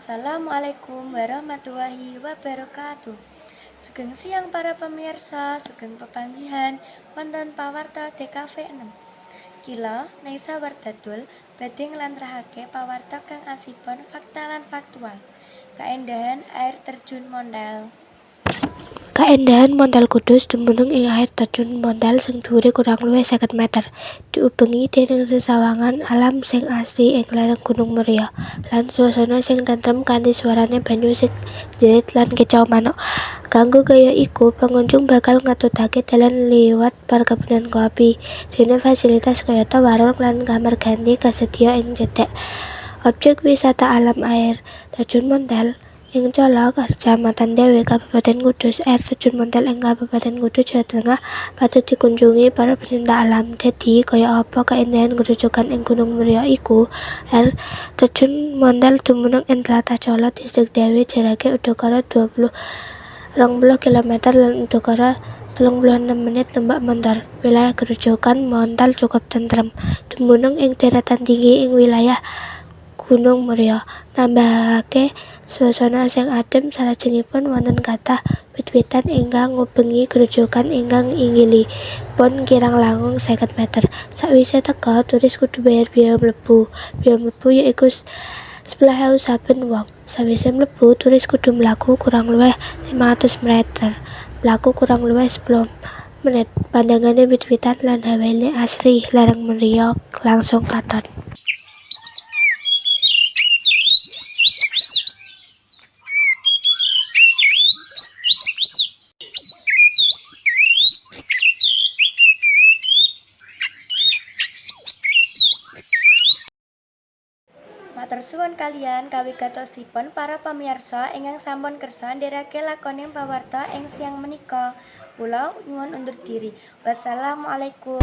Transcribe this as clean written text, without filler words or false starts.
Assalamualaikum warahmatullahi wabarakatuh. Sugeng siang para pemirsa, sugeng pepanggihan wonten pawarta DKV 6. Kila Naisa Wardadul badhe nglantrahake pawarta kang asipun fakta lan faktual. Kaendahan air terjun Mondal. Kaendahan Mondal Kudus dumunung ing air terjun Mondal sing dhuwure kurang luwih 50 meter, diubengi déning sesawangan alam sing asri ing lereng Gunung Muria, lan swasana sing tentrem kanthi swarane banyu sing jerit lan kicau manuk. Kanggo gaya iku, pengunjung bakal ngetutake dalan liwat perkebunan kopi, dene fasilitas kayata warung lan kamar ganti kasedya ing cedhak. Objek wisata alam air terjun Mondal ing Colo, Kecamatan Dewi, Kabupaten Kudus. Air terjun Mondal ing Kabupaten Kudus, Jawa Tengah patut dikunjungi para pecinta alam. Dadi, kaya apa kaendahan grujugan ing Gunung Muria iku? Air terjun Mondal dumunung ing tlatah Colo, Distrik Dewi, jarake udakara 20 km lan udakara 36 menit numpak montor. Wilayah grujugan Mondal cukup tentrem, dumunung ing deretan tinggi ing wilayah Gunung Muria, nambahake swasana sing adhem. Salajengipun wonten kathah wit-witan ingkang ngubengi grujugan ingkang inggilipun kirang langkung 50 meter. Sakwise teka, turis kudu bayar biaya mlebu. Biaya mlebu yaiku 10.000 saben wong. Sawise mlebu, turis kudu mlaku kurang luwih 500 meter. Mlaku kurang luwih 10 menit. Pandangane wit-witan lan hawane asri lereng Muria langsung katon. Matur suwun kaliyan kawigatosipun para pamirsa ingkang sampun kersa ndherekaken lakoning pawarta ing siang menika. Kula nyuwun undur diri. Wassalamualaikum